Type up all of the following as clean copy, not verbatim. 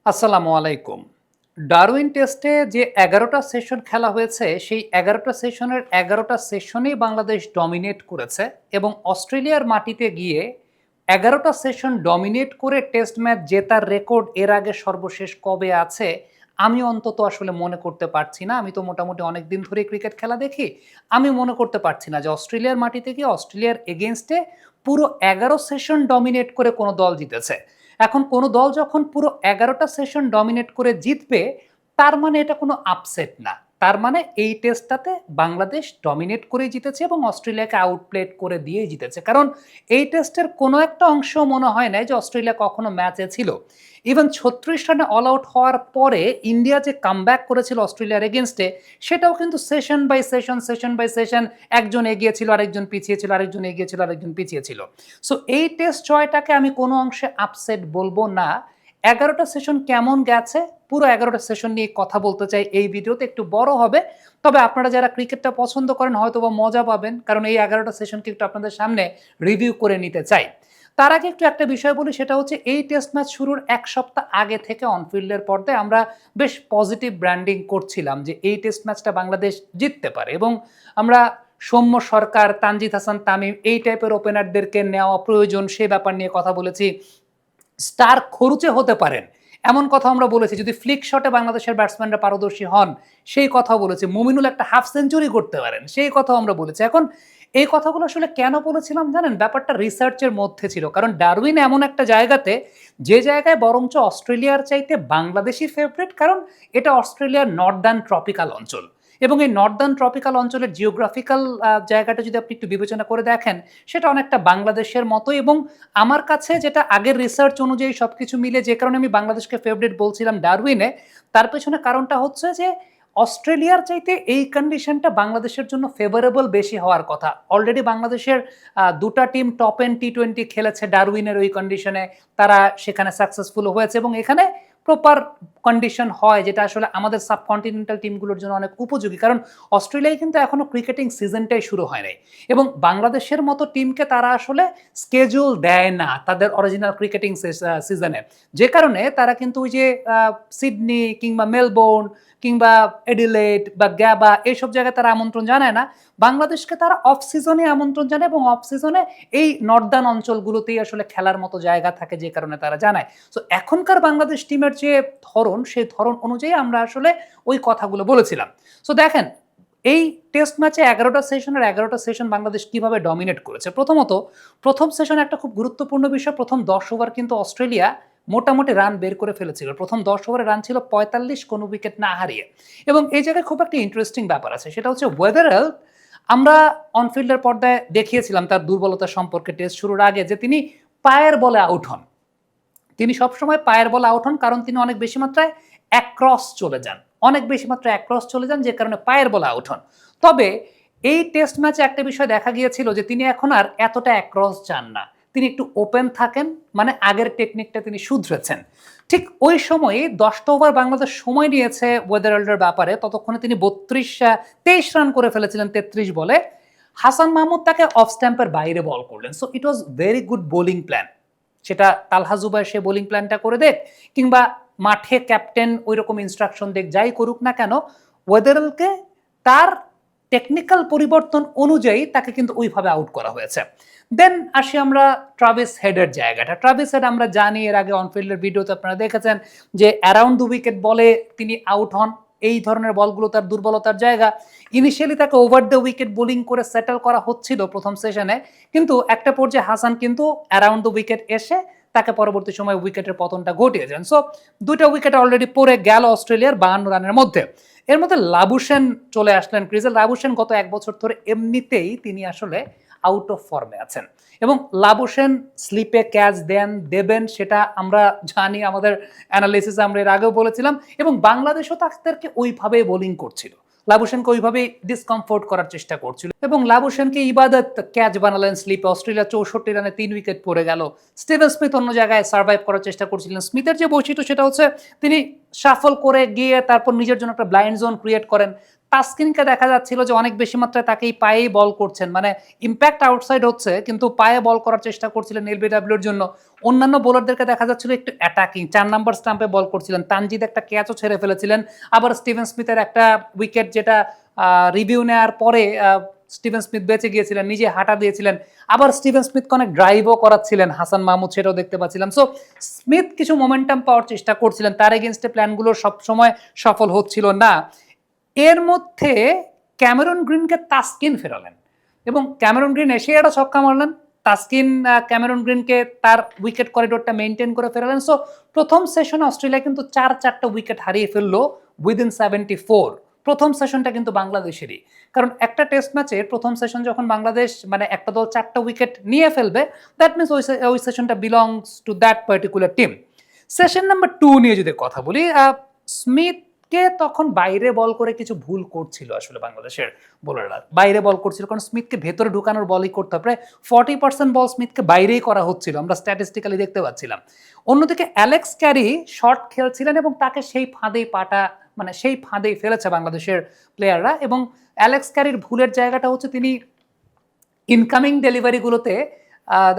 আসসালামু আলাইকুম। ডারউইন টেস্টে যে ১১টা সেশন খেলা হয়েছে, সেই ১১টা সেশনের ১১টা সেশনেই বাংলাদেশ ডমিনেট করেছে এবং অস্ট্রেলিয়ার মাটিতে গিয়ে ১১টা সেশন ডমিনেট করে টেস্ট ম্যাচ জেতার রেকর্ড এর আগে সর্বশেষ কবে আছে? আমি অন্তত আসলে মনে করতে পারছি না। আমি তো মোটামুটি অনেকদিন ধরেই ক্রিকেট খেলা দেখি। আমি মনে করতে পারছি না যে অস্ট্রেলিয়ার মাটিতে গিয়ে অস্ট্রেলিয়ার এগেইনস্টে পুরো ১১ সেশন ডমিনেট করে কোনো দল জিতেছে। এখন কোনো দল যখন পুরো ১১টা সেশন ডমিনেট করে জিতবে, তার মানে এটা কোনো আপসেট না। তার মানে এই টেস্টটাতে বাংলাদেশ ডমিনেট করেই জিতেছে এবং অস্ট্রেলিয়াকে আউটপ্লেড করে দিয়েই জিতেছে। কারণ এই টেস্টের কোনো একটা অংশ মনে হয় নাই যে অস্ট্রেলিয়া কখনো ম্যাচে ছিল। ইভেন ৩৬ রানে অল আউট হওয়ার পরে ইন্ডিয়া যে কামব্যাক করেছিল অস্ট্রেলিয়ার এগেইনস্টে, সেটাও কিন্তু session by session, session by session একজন এগিয়ে ছিল, আরেকজন পিছিয়ে ছিল, আরেকজন এগিয়ে ছিল, আরেকজন পিছিয়ে ছিল। সো এই টেস্ট জয়টাকে আমি কোনো অংশে আপসেট বলবো না। ১১টা সেশন কেমন গেছে, পুরো ১১টা সেশন নিয়ে কথা বলতে চাই এই ভিডিওতে। একটু বড় হবে, তবে আপনারা যারা ক্রিকেটটা পছন্দ করেন হয়তোবা মজা পাবেন, কারণ এই ১১টা সেশনকে একটু আপনাদের সামনে রিভিউ করে নিতে চাই। তার আগে একটু একটা বিষয় বলি, সেটা হচ্ছে এই টেস্ট ম্যাচ শুরুর ১ সপ্তাহ আগে থেকে অনফিল্ডের পর্দায় আমরা বেশ পজিটিভ ব্র্যান্ডিং করছিলাম যে এই টেস্ট ম্যাচটা বাংলাদেশ জিততে পারে এবং আমরা সৌম্য সরকার, তানজিদ হাসান তামিম এই টাইপের ওপেনারদেরকে নেওয়া প্রয়োজন সে ব্যাপার নিয়ে কথা বলেছি। স্টার খরুচে হতে পারেন এমন কথা আমরা বলেছি, যদি ফ্লিক শটে বাংলাদেশের ব্যাটসম্যানরা পারদর্শী হন সেই কথাও বলেছি। মুমিনুল একটা হাফ সেঞ্চুরি করতে পারেন সেই কথাও আমরা বলেছি। এখন এই কথাগুলো আসলে কেন বলেছিলাম জানেন? ব্যাপারটা রিসার্চের মধ্যে ছিল, কারণ ডারউইন এমন একটা জায়গাতে, যে জায়গায় বরঞ্চ অস্ট্রেলিয়ার চাইতে বাংলাদেশই ফেভারিট, কারণ এটা অস্ট্রেলিয়ার নর্দার্ন ট্রপিক্যাল অঞ্চল এবং এই নর্দার্ন ট্রপিক্যাল অঞ্চলের জিওগ্রাফিক্যাল জায়গাটা যদি আপনি একটু বিবেচনা করে দেখেন, সেটা অনেকটা বাংলাদেশের মতো। এবং আমার কাছে যেটা আগের রিসার্চ অনুযায়ী সবকিছু মিলে যে কারণে আমি বাংলাদেশকে ফেভারিট বলছিলাম ডারউইনে, তার পেছনে কারণটা হচ্ছে যে অস্ট্রেলিয়ার চাইতে এই কন্ডিশনটা বাংলাদেশের জন্য ফেভারেবল বেশি হওয়ার কথা। অলরেডি বাংলাদেশের দুটা টিম টপ এন্ড টি-20 খেলেছে ডারউইনের ওই কন্ডিশনে, তারা সেখানে সাকসেসফুল হয়েছে এবং এখানে প্রপার কন্ডিশন হয়, যেটা আসলে আমাদের সাবকন্টিনেন্টাল টিমগুলোর জন্য অনেক উপযোগী। কারণ অস্ট্রেলিয়ায় কিন্তু এখনো ক্রিকেটিং সিজনটাই শুরু হয় নাই এবং বাংলাদেশের মতো টিমকে তারা আসলে স্কেজুল দেয় না তাদের অরিজিনাল ক্রিকেটিং সিজনে, যে কারণে তারা কিন্তু ওই যে সিডনি কিংবা মেলবোর্ন কিংবা এডিলেড বা গ্যাবা এইসব জায়গায় তারা আমন্ত্রণ জানায় না। বাংলাদেশকে তারা অফ সিজনে আমন্ত্রণ জানায় এবং অফ সিজনে এই নর্দার্ন অঞ্চলগুলোতেই আসলে খেলার মতো জায়গা থাকে, যে কারণে তারা জানায়। সো এখনকার বাংলাদেশ টিমের যে ধরন, সেই ধরন অনুযায়ী আমরা আসলে ওই কথাগুলো বলেছিলাম। সো দেখেন, এই টেস্ট ম্যাচে ১১টা সেশনের ১১টা সেশন বাংলাদেশ কিভাবে ডমিনেট করেছে। প্রথমত, প্রথম সেশনে একটা খুব গুরুত্বপূর্ণ বিষয়, প্রথম ১০ ওভার কিন্তু অস্ট্রেলিয়া মোটামুটি রান বের করে ফেলেছিল। প্রথম ১০ ওভারে রান ছিল ৪৫, কোনো উইকেট না হারিয়ে। এবং এই জায়গায় খুব একটা ইন্টারেস্টিং ব্যাপার আছে, সেটা হচ্ছে ওয়েদারেল। আমরা অনফিল্ডের পর্দায় দেখিয়েছিলাম তার দুর্বলতা সম্পর্কে টেস্ট শুরুর আগে, যে তিনি পায়ের বলে আউট হন। তিনি সবসময় পায়ের বলে আউট হন, কারণ তিনি অনেক বেশি মাত্রায় অ্যাক্রস চলে যান, অনেক বেশি মাত্রায় অ্যাক্রস চলে যান, যে কারণে পায়ের বলে আউট হন। তবে এই টেস্ট ম্যাচে একটা বিষয় দেখা গিয়েছিল যে তিনি এখন আর এতটা অ্যাক্রস যান না, তিনি একটু ওপেন থাকেন, মানে আগের টেকনিকটা তিনি শুধরেছেন। ঠিক ওই সময়ে ১০টা ওভার বাংলাদেশ সময় নিয়েছে ওয়েদারল্ডের ব্যাপারে, ততক্ষণে তিনি ২৩ রান করে ফেলেছিলেন ৩৩ বলে। হাসান মাহমুদ তাকে অফ স্ট্যাম্পের বাইরে বল করলেন। So it was very good bowling plan. সেটা তালহা জুবায়ের সে বোলিং প্ল্যানটা করে দেখ, কিংবা মাঠে ক্যাপ্টেন ওই রকম ইনস্ট্রাকশন দেখ, যাই করুক না কেন, ওয়েদারলকে তার টেকনিক্যাল পরিবর্তন অনুযায়ী তাকে কিন্তু ওইভাবে আউট করা হয়েছে। দেন আসি আমরা ট্রাভিস হেডের জায়গাটা। ট্রাভিস হেড আমরা জানি, এর আগে অনফিল্ডের ভিডিওতে আপনারা দেখেছেন যে অ্যারাউন্ড দ্য উইকেট বলে তিনি আউট হন। এই ধরনের বলগুলো তার দুর্বলতার জায়গা। ইনিশিয়ালি তাকে ওভার দ্য উইকেট বোলিং করে সেটেল করা হচ্ছিল প্রথম সেশনে, কিন্তু একটা পর্যায়ে হাসান কিন্তু অ্যারাউন্ড দ্য উইকেট এসে তাকে পরবর্তী সময় উইকেটের পতনটা ঘটিয়েছেন। সো দুইটা উইকেট অলরেডি পড়ে গেল অস্ট্রেলিয়ার ৫২ রানের মধ্যে। এর মধ্যে লাবুশেন চলে আসলেন ক্রিজে। লাবুশেন গত ১ বছর ধরে এমনিতেই তিনি আসলে আউট অফ ফর্মে আছেন এবং লাবুশেন স্লিপে ক্যাচ দেবেন সেটা আমরা জানি, আমাদের অ্যানালিসিসে আমরা এর আগেও বলেছিলাম এবং বাংলাদেশও তাদেরকে ওইভাবেই বোলিং করছিল। লাবুশেনকে ওইভাবেই ডিসকমফোর্ট করার চেষ্টা করছিল এবং লাবুশেনকে ইবাদত ক্যাচ বানালেন স্লিপে। অস্ট্রেলিয়া ৬৪ রানে ৩ উইকেট পড়ে গেল। স্টিভেন স্মিথ অন্য জায়গায় সার্ভাইভ করার চেষ্টা করছিলেন। স্মিথের যে বৈশিষ্ট্য সেটা হচ্ছে তিনি শাফল করে গিয়ে তারপর নিজের জন্য একটা ব্লাইন্ড জোন ক্রিয়েট করেন, তাসকিনকে দেখা যাচ্ছিল যে অনেক বেশি মাত্রায় তাকেই পায়েই বল করছেন, মানে ইম্প্যাক্ট আউটসাইড হচ্ছে কিন্তু পায়ে বল করার চেষ্টা করছিলেন এলবিডব্লিউর জন্য। অন্যান্য বোলারদেরকে দেখা যাচ্ছিল একটু অ্যাটাকিং, 4 নাম্বার স্টাম্পে বল করছিলেন। তানজিদ একটা ক্যাচও ছেড়ে ফেলেছিলেন। আবার স্টিভেন স্মিথের একটা উইকেট যেটা রিভিউ নেওয়ার পরে স্টিভেন স্মিথ বেঁচে গিয়েছিলেন, নিজে হাঁটা দিয়েছিলেন। আবার স্টিভেন স্মিথকে অনেক ড্রাইভও করাচ্ছিলেন হাসান মাহমুদ, সেটাও দেখতে পাচ্ছিলাম। সো স্মিথ কিছু মোমেন্টাম পাওয়ার চেষ্টা করছিলেন, তার এগেনস্টে প্ল্যানগুলো সবসময় সফল হচ্ছিল না। এর মধ্যে ক্যামেরন গ্রিনকে তাসকিন ফেরালেন এবং ক্যামেরন গ্রিন এসে একটা ছক্কা মারলেন। তাসকিন ক্যামেরন গ্রিনকে তার উইকেট করিডোরটা মেনটেন করে ফেরালেন। সো প্রথম সেশনে অস্ট্রেলিয়া কিন্তু 4-4টা উইকেট হারিয়ে ফেললো উইদিন 74। প্রথম সেশনটা কিন্তু বাংলাদেশেরই, কারণ একটা টেস্ট ম্যাচে প্রথম সেশন যখন বাংলাদেশ মানে একটা দল 4টা উইকেট নিয়ে ফেলবে, দ্যাট মিনস ওই সেশনটা belongs to that particular team. Session number 2 নিয়ে যদি কথা বলি, স্মিথ কে তখন বাইরে বল করে কিছু ভুল করছিল আসলে বাংলাদেশের বোলাররা, বাইরে বল করছিল, কারণ স্মিথকে ভেতরে ঢুকানোর বলই করতে হবে। প্রায় 40% বল স্মিথকে বাইরেই করা হচ্ছিল, আমরা স্ট্যাটিস্টিক্যালি দেখতে পাচ্ছিলাম। অন্যদিকে অ্যালেক্স ক্যারি শট খেলছিলেন এবং তাকে সেই ফাঁদেই মানে সেই ফাঁদেই ফেলেছে বাংলাদেশের প্লেয়াররা। এবং অ্যালেক্স ক্যারির ভুলের জায়গাটা হচ্ছে তিনি ইনকামিং ডেলিভারিগুলোতে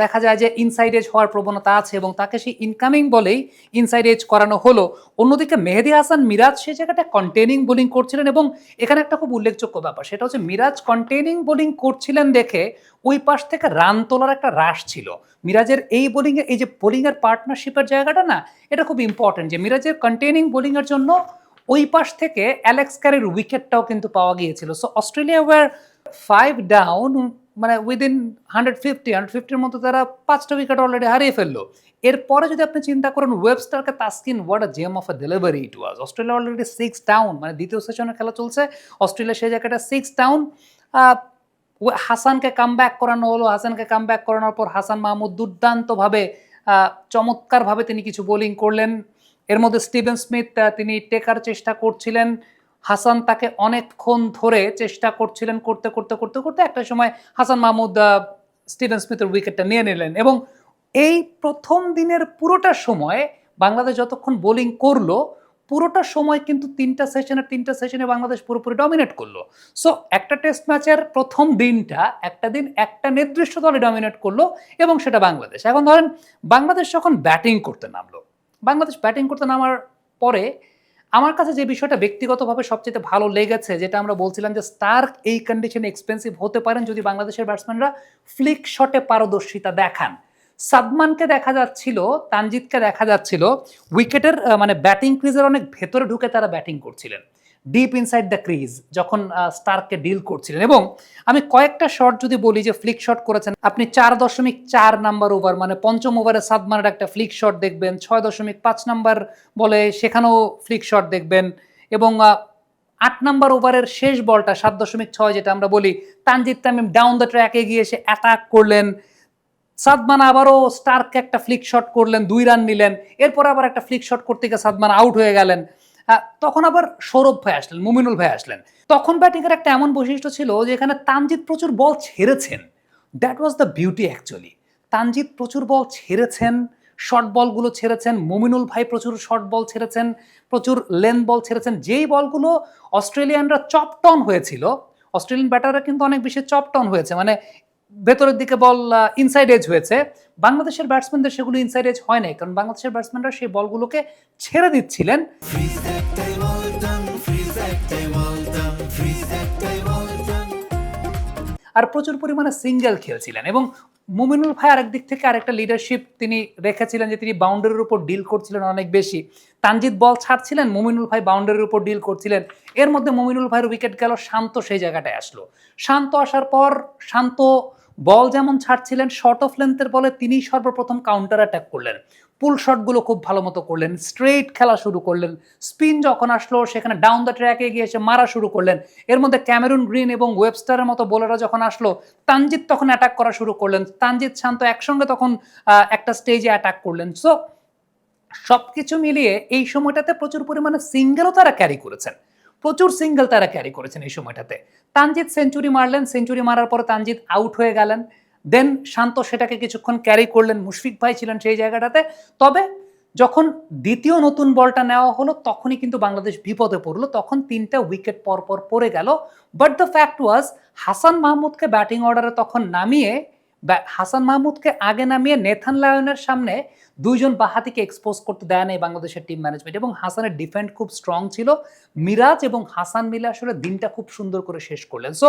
দেখা যায় যে ইনসাইড এজ হওয়ার প্রবণতা আছে এবং তাকে সেই ইনকামিং বলেই ইনসাইড এজ করানো হলো। অন্যদিকে মেহেদী হাসান মিরাজ সেই জায়গাটা কন্টেইনিং বোলিং করছিলেন এবং এখানে একটা খুব উল্লেখযোগ্য ব্যাপার, সেটা হচ্ছে মিরাজ কন্টেইনিং বোলিং করছিলেন দেখে ওই পাশ থেকে রান তোলার একটা রাশ ছিল। মিরাজের এই বোলিংয়ে, এই যে বোলিংয়ের পার্টনারশিপের জায়গাটা না, এটা খুব ইম্পর্টেন্ট যে মিরাজের কন্টেইনিং বোলিংয়ের জন্য ওই পাশ থেকে অ্যালেক্স ক্যারির উইকেটটাও কিন্তু পাওয়া গিয়েছিল। সো অস্ট্রেলিয়া ওয়ার 5 ডাউন, মানে উইদিন 150-150-র মধ্যে তারা 5টা উইকেট অলরেডি হারিয়ে ফেললো। এরপরে যদি আপনি চিন্তা করেন ওয়েবস্টারকে Taskin, what a gem of a delivery it was. Australia already 6 down, মানে দ্বিতীয় সেশনের খেলা চলছে, অস্ট্রেলিয়া সেই জায়গাটা 6 ডাউন। হাসানকে কামব্যাক করানো হলো, হাসানকে কামব্যাক করানোর পর হাসান মাহমুদ দুর্দান্তভাবে চমৎকারভাবে তিনি কিছু বোলিং করলেন। এর মধ্যে স্টিভেন স্মিথ তিনি টেকার চেষ্টা করছিলেন, হাসান তাকে অনেকক্ষণ ধরে চেষ্টা করছিলেন, করতে করতে করতে করতে একটা সময় হাসান মাহমুদ স্টিভেন স্মিথের উইকেটটা নিয়ে নিলেন। এবং এই প্রথম দিনের পুরোটা সময় বাংলাদেশ যতক্ষণ বোলিং করলো, পুরোটা সময় কিন্তু 3টা সেশনে বাংলাদেশ পুরোপুরি ডমিনেট করলো। সো একটা টেস্ট ম্যাচের প্রথম দিনটা একটা দিন একটা নির্দিষ্ট দলে ডমিনেট করলো এবং সেটা বাংলাদেশ। এখন ধরেন বাংলাদেশ যখন ব্যাটিং করতে নামলো, বাংলাদেশ ব্যাটিং করতে নামার পরে আমার কাছে যে বিষয়টা ব্যক্তিগতভাবে সবচেয়ে ভালো লেগেছে, যেটা আমরা বলছিলাম যে স্টার্ক এই কন্ডিশনে এক্সপেন্সিভ হতে পারেন যদি বাংলাদেশের ব্যাটসম্যানরা ফ্লিক শটে পারদর্শিতা দেখান। সাদমানকে দেখা যাচ্ছিল, তানজিদকে দেখা যাচ্ছিল উইকেটের মানে ব্যাটিং ক্রিজের অনেক ভেতরে ঢুকে তারা ব্যাটিং করছিলেন, ডিপ ইনসাইড দ্য ক্রিজ যখন স্টার্ককে ডিল করছিলেন। এবং আমি কয়েকটা শট যদি বলি যে ফ্লিক শট করেছেন, আপনি 4.4 নাম্বার ওভার মানে পঞ্চম ওভারে সাদমানের একটা ফ্লিক শট দেখবেন, 6.5 নাম্বার বলে সেখানেও ফ্লিক শট দেখবেন, এবং 8 নাম্বার ওভারের শেষ বলটা 7.6 যেটা আমরা বলি, তানজিদ তামিম ডাউন দ্য ট্র্যাকে গিয়ে এসে অ্যাটাক করলেন, সাদমান আবারও স্টার্ককে একটা ফ্লিক শট করলেন, 2 রান নিলেন, এরপর আবার একটা ফ্লিক শট করতে গিয়ে সাদমান আউট হয়ে গেলেন। তখন আবার সৌরভ ভাই আসলেন, মুমিনুল ভাই আসলেন। তখন ব্যাটিংয়ের একটা এমন বৈশিষ্ট্য ছিল যে এখানে তানজিদ প্রচুর বল ছেড়েছেন, that was the beauty actually. Tanzid প্রচুর বল ছেড়েছেন, শর্ট বলগুলো ছেড়েছেন, মুমিনুল ভাই প্রচুর শর্ট বল ছেড়েছেন, প্রচুর লেন্থ বল ছেড়েছেন, যেই বলগুলো অস্ট্রেলিয়ানরা চপটন হয়েছিল, অস্ট্রেলিয়ান ব্যাটাররা কিন্তু অনেক বেশি চপটন হয়েছে, মানে ভেতরের দিকে বল ইনসাইড এজ হয়েছে। বাংলাদেশের ব্যাটসম্যানদের সেগুলো ইনসাইড এজ হয় নাই, কারণ বাংলাদেশের ব্যাটসম্যানরা সেই বলগুলোকে ছেড়ে দিচ্ছিলেন আর প্রচুর পরিমাণে সিঙ্গেল খেলছিলেন। এবং মুমিনুল ভাই আরেক দিক থেকে আরেকটা লিডারশিপ তিনি রেখেছিলেন যে তিনি বাউন্ডারির উপর ডিল করছিলেন অনেক বেশি। তানজিদ বল ছাড়ছিলেন, মুমিনুল ভাই বাউন্ডারির উপর ডিল করছিলেন। এর মধ্যে মুমিনুল ভাইয়ের উইকেট গেল, শান্ত সেই জায়গাটায় আসলো। শান্ত আসার পর শান্ত বল যেমন ছাড়ছিলেন, শর্ট অফ লেন্থের বলে তিনি সর্বপ্রথম কাউন্টার অ্যাটাক করলেন, পুল শটগুলো খুব ভালো মতো করলেন, স্ট্রেইট খেলা শুরু করলেন। স্পিন যখন আসলো সেখানে ডাউন দ্য ট্র্যাকে গিয়ে এসে মারা শুরু করলেন। এর মধ্যে ক্যামেরুন গ্রিন এবং ওয়েবস্টারের মতো বোলাররা যখন আসলো, তানজিদ তখন অ্যাটাক করা শুরু করলেন, তানজিদ শান্ত একসঙ্গে তখন একটা স্টেজে অ্যাটাক করলেন। সো সবকিছু মিলিয়ে এই সময়টাতে প্রচুর পরিমাণে সিঙ্গেলও তারা ক্যারি করেছেন, প্রচুর সিঙ্গেল তারা ক্যারি করেছেন এই সময়টাতে। তানজিদ সেঞ্চুরি মারলেন, সেঞ্চুরি মারার পরে তানজিদ আউট হয়ে গেলেন, দেন শান্ত সেটাকে কিছুক্ষণ ক্যারি করলেন, মুশফিক ভাই ছিলেন সেই জায়গাটাতে। তবে যখন দ্বিতীয় নতুন বলটা নেওয়া হলো তখনই কিন্তু বাংলাদেশ বিপদে পড়লো, তখন 3টা উইকেট পরপর পড়ে গেল। But the fact was Hasan মাহমুদকে ব্যাটিং অর্ডারে তখন নামিয়ে হাসান মাহমুদকে আগে নামিয়ে নেথান লায়নের সামনে দুইজন বাঁহাতিকে এক্সপোজ করতে দেয় নাই বাংলাদেশের টিম ম্যানেজমেন্ট, এবং হাসানের ডিফেন্ড খুব স্ট্রং ছিল। মিরাজ এবং হাসান মিলে আসলে দিনটা খুব সুন্দর করে শেষ করলেন। So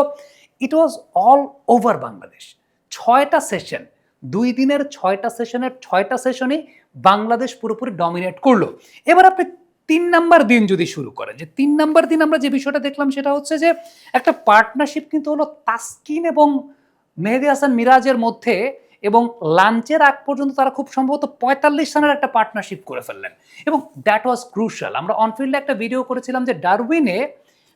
it was all over Bangladesh. 6টা সেশন, 2 দিনের 6টা সেশনের 6টা সেশনই বাংলাদেশ পুরোপুরি ডমিনেট করলো। এবার আপনি 3 নাম্বার দিন যদি শুরু করেন, যে 3 নাম্বার দিন আমরা যে বিষয়টা দেখলাম সেটা হচ্ছে যে একটা পার্টনারশিপ কিন্তু হলো তাসকিন এবং মেহেদী হাসান মিরাজের মধ্যে, এবং লাঞ্চের আগ পর্যন্ত তারা খুব সম্ভবত 45 রানের একটা পার্টনারশিপ করে ফেললেন, এবং দ্যাট ওয়াজ ক্রুশাল। আমরা অনফিল্ডে একটা ভিডিও করেছিলাম যে ডারউইনে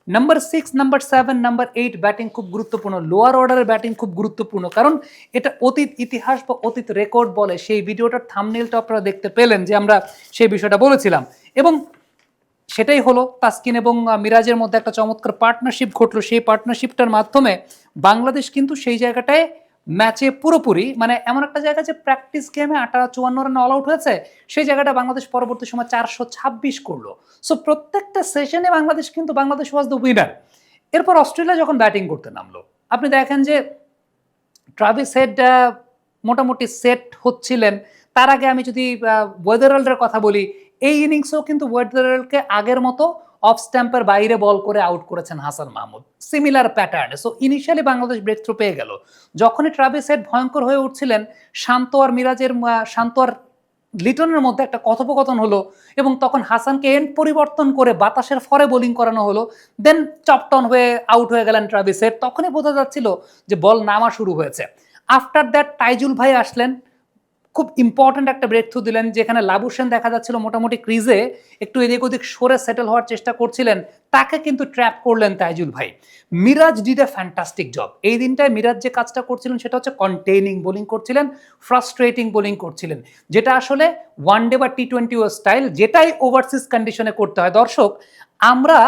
নাম্বার 6, নাম্বার 7, নাম্বার 8 ব্যাটিং খুব গুরুত্বপূর্ণ, লোয়ার অর্ডারের ব্যাটিং খুব গুরুত্বপূর্ণ, কারণ এটা অতীত ইতিহাস বা অতীত রেকর্ড বলে। সেই ভিডিওটার থাম্বনেইলটা আপনারা দেখতে পেলেন যে আমরা সেই বিষয়টা বলেছিলাম, এবং সেটাই হলো তাসকিন এবং মিরাজের মধ্যে একটা চমৎকার পার্টনারশিপ ঘটলো। সেই পার্টনারশিপটার মাধ্যমে বাংলাদেশ কিন্তু সেই জায়গাটায় ম্যাচে পুরোপুরি, মানে এমন একটা জায়গা যে প্র্যাকটিস গেমে 58 রানে অল আউট হয়েছে, সেই জায়গাটা বাংলাদেশ পরবর্তী সময় 426 করলো। সো প্রত্যেকটা সেশনে বাংলাদেশ ওয়াজ দ্য উইনার। এরপর অস্ট্রেলিয়া যখন ব্যাটিং করতে নামলো, আপনি দেখেন যে ট্রাভিস হেড মোটামুটি সেট হচ্ছিলেন। তার আগে আমি যদি ওয়েদারাল্ডের কথা বলি, এই ইনিংসেও কিন্তু ওয়েদারাল্ডকে আগের মতো অফ স্ট্যাম্পের বাইরে বল করে আউট করেছেন হাসান মাহমুদ, সিমিলার প্যাটার্নে। So initially Bangladesh breakthrough পেয়ে গেল। যখনই ট্রাভিস হেড ভয়ঙ্কর হয়ে উঠছিলেন, শান্ত আর লিটনের মধ্যে একটা কথোপকথন হলো, এবং তখন হাসানকে এন্ড পরিবর্তন করে বাতাসের ফরে বোলিং করানো হলো। দেন চপটন হয়ে আউট হয়ে গেলেন ট্রাভিস হেড। তখনই বোঝা যাচ্ছিল যে বল নামা শুরু হয়েছে। আফটার দ্যাট তাইজুল ভাই আসলেন, খুব ইম্পর্ট্যান্ট একটা ব্রেক থ্রু দিলেন, যেখানে লাবুসেন দেখা যাচ্ছিল মোটামুটি ক্রিজে একটু এদিক ওদিক সরে সেটেল হওয়ার চেষ্টা করছিলেন, তাকে কিন্তু ট্র্যাপ করলেন তাইজুল ভাই। Miraj did a fantastic job. এই দিনটায় মিরাজ যে কাজটা করছিলেন সেটা হচ্ছে কন্টেইনিং বোলিং করছিলেন, ফ্রাস্ট্রেটিং বোলিং করছিলেন, যেটা আসলে ওয়ানডে বা টি-20 স্টাইল, যেটাই ওভারসিজ কন্ডিশনে করতে হয়। দর্শক, আমরা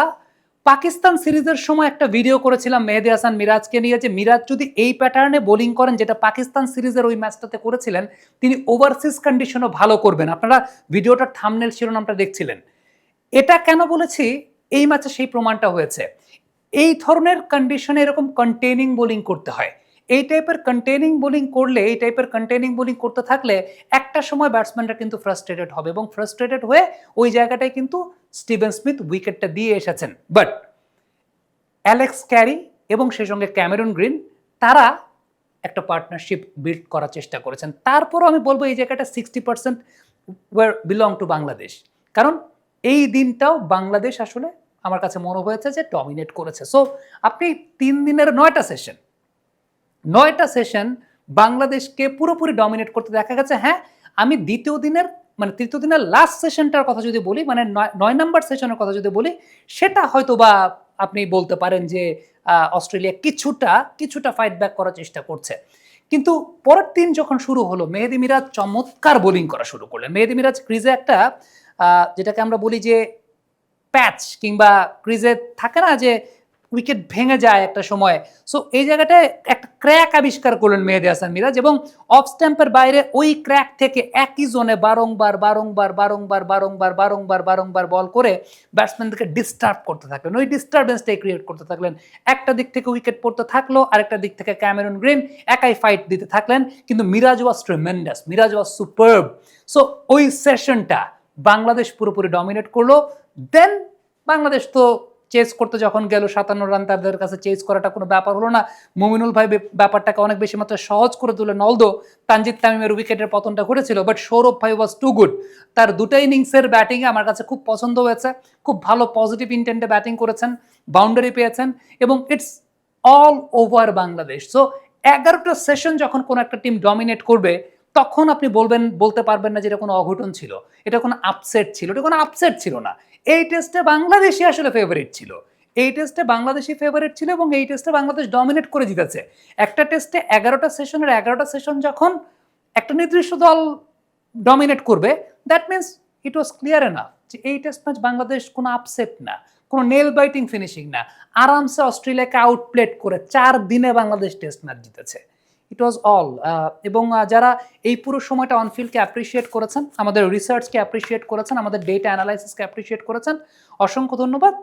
পাকিস্তান সিরিজের সময় একটা ভিডিও করেছিলাম মেহেদী হাসান মিরাজকে নিয়ে, যে মিরাজ যদি এই প্যাটার্নে বোলিং করেন যেটা পাকিস্তান সিরিজের ওই ম্যাচটাতে করেছিলেন, তিনি ওভারসিজ কন্ডিশনও ভালো করবেন। আপনারা ভিডিওটার থাম্বনেল শিরোনামটা দেখছিলেন। এটা কেন বলেছি, এই ম্যাচে সেই প্রমাণটা হয়েছে। এই ধরনের কন্ডিশনে এরকম কন্টেইনিং বোলিং করতে হয়। এই টাইপের কন্টেইনিং বোলিং করতে থাকলে একটা সময় ব্যাটসম্যানরা কিন্তু ফ্রাস্ট্রেটেড হবে, এবং ফ্রাস্ট্রেটেড হয়ে ওই জায়গাটায় কিন্তু স্টিভেন স্মিথ উইকেটটা দিয়ে এসেছেন। বাট অ্যালেক্স ক্যারি এবং সেই সঙ্গে ক্যামেরন গ্রিন, তারা একটা পার্টনারশিপ বিল্ড করার চেষ্টা করেছেন। তারপরও আমি বলবো এই জায়গাটা 60% ওয়ার বিলং টু বাংলাদেশ, কারণ এই দিনটাও বাংলাদেশ আসলে আমার কাছে মনে হয়েছে যে ডমিনেট করেছে। সো আপনি 3 দিনের 9টা সেশন বাংলাদেশকে পুরোপুরি ডমিনেট করতে দেখা গেছে। হ্যাঁ, আমি তৃতীয় দিনের লাস্ট সেশনটার কথা যদি বলি, মানে 9 নাম্বার সেশনের কথা যদি বলি, সেটা হয়তো বা আপনি বলতে পারেন যে অস্ট্রেলিয়া কিছুটা ফাইট ব্যাক করার চেষ্টা করছে। কিন্তু পরের দিন যখন শুরু হলো, মেহেদী মিরাজ চমৎকার বোলিং করা শুরু করলেন। মেহেদী মিরাজ ক্রিজে একটা যেটাকে আমরা বলি যে প্যাচ, কিংবা ক্রিজে থাকে না যে উইকেট ভেঙে যায় একটা সময়, সো এই জায়গাটায় একটা ক্র্যাক আবিষ্কার করলেন মেহেদী হাসান মিরাজ, এবং অফ স্ট্যাম্পের বাইরে ওই ক্র্যাক থেকে একই জোনে বারংবার বল করে ব্যাটসম্যানদেরকে ডিস্টার্ব করতে থাকলেন, ওই ডিস্টারবেন্সটাই ক্রিয়েট করতে থাকলেন। একটা দিক থেকে উইকেট পড়তে থাকলো, আরেকটা দিক থেকে ক্যামেরন গ্রিন একাই ফাইট দিতে থাকলেন, কিন্তু মিরাজ ওয়াজ ট্রেমেন্ডাস, মিরাজ ওয়াজ সুপারব। সো ওই সেশনটা বাংলাদেশ পুরোপুরি ডমিনেট করলো। দেন বাংলাদেশ তো চেস করতে যখন গেল, 57 রান তাদের কাছে চেস করাটা কোনো ব্যাপার হলো না। মুমিনুল ভাই ব্যাপারটাকে অনেক বেশি মাত্রায় সহজ করে তুলে, নলদো তানজিদ তামিমের উইকেটের পতনটা ঘটেছিল, বাট সৌরভ ভাই ওয়াজ টু গুড। তার দুটো ইনিংসের ব্যাটিংয়ে আমার কাছে খুব পছন্দ হয়েছে, খুব ভালো পজিটিভ ইন্টেন্টে ব্যাটিং করেছেন, বাউন্ডারি পেয়েছেন, এবং it's all over Bangladesh. So 11টা সেশন যখন কোনো একটা টিম ডমিনেট করবে, তখন আপনি বলতে পারবেন না যে এটা কোনো অঘটন ছিল, এটা কোনো আপসেট ছিল, এটা কোনো আপসেট ছিল না। এই টেস্টে বাংলাদেশই আসলে ফেভারিট ছিল, এবং এই টেস্টে বাংলাদেশ ডমিনেট করে জিতেছে। একটা টেস্টে 11টা সেশনের 11টা সেশন যখন একটা নির্দিষ্ট দল ডমিনেট করবে, that means it was clear enough যে এই টেস্ট ম্যাচ বাংলাদেশ কোনো আপসেট না, কোনো নেল বাইটিং ফিনিশিং না, আরামসে অস্ট্রেলিয়াকে আউটপ্লেট করে 4 দিনে বাংলাদেশ টেস্ট ম্যাচ জিতেছে। ইট ওয়াজ অল। এবং যারা এই পুরো সময়টা অনফিল্ডকে অ্যাপ্রিসিয়েট করেছেন, আমাদের রিসার্চকে অ্যাপ্রিসিয়েট করেছেন, আমাদের ডেটা অ্যানালাইসিসকে অ্যাপ্রিসিয়েট করেছেন, অসংখ্য ধন্যবাদ।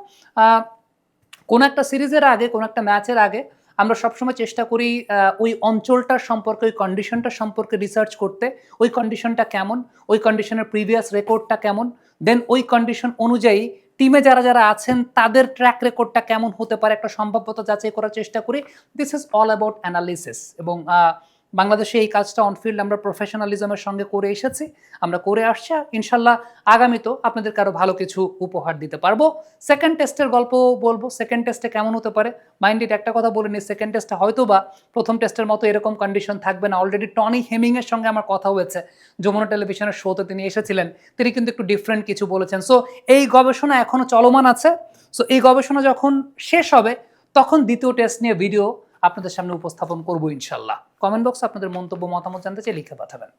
কোনো একটা সিরিজের আগে, কোনো একটা ম্যাচের আগে আমরা সবসময় চেষ্টা করি ওই অঞ্চলটার সম্পর্কে, ওই কন্ডিশনটার সম্পর্কে রিসার্চ করতে। ওই কন্ডিশনটা কেমন, ওই কন্ডিশনের প্রিভিয়াস রেকর্ডটা কেমন, দেন ওই কন্ডিশন অনুযায়ী টিমে যারা যারা আছেন তাদের ট্র্যাক রেকর্ডটা কেমন হতে পারে একটা সম্ভাব্যতা যাচাই করার চেষ্টা করি। This is all about analysis. এবং বাংলাদেশে এই কাজটা অনফিল্ড আমরা প্রফেশনালিজমের সঙ্গে করে এসেছি, আমরা করে আসছি। ইনশাল্লাহ আগামীতেও আপনাদেরকে আরও ভালো কিছু উপহার দিতে পারবো। সেকেন্ড টেস্টের গল্প বলবো, সেকেন্ড টেস্টে কেমন হতে পারে। মাইন্ডেড একটা কথা বলে নিই, সেকেন্ড টেস্টে হয়তো বা প্রথম টেস্টের মতো এরকম কন্ডিশন থাকবে না। অলরেডি টনি হেমিংয়ের সঙ্গে আমার কথা হয়েছে, যমুনা টেলিভিশনের শোতে তিনি এসেছিলেন, তিনি কিন্তু একটু ডিফারেন্ট কিছু বলেছেন। সো এই গবেষণা এখনও চলমান আছে। সো এই গবেষণা যখন শেষ হবে তখন দ্বিতীয় টেস্ট নিয়ে ভিডিও আপনাদের সামনে উপস্থাপন করবো ইনশাল্লাহ। কমেন্ট বক্সে আপনাদের মন্তব্য মতামত জানতে চাই, লিখে পাঠাবেন।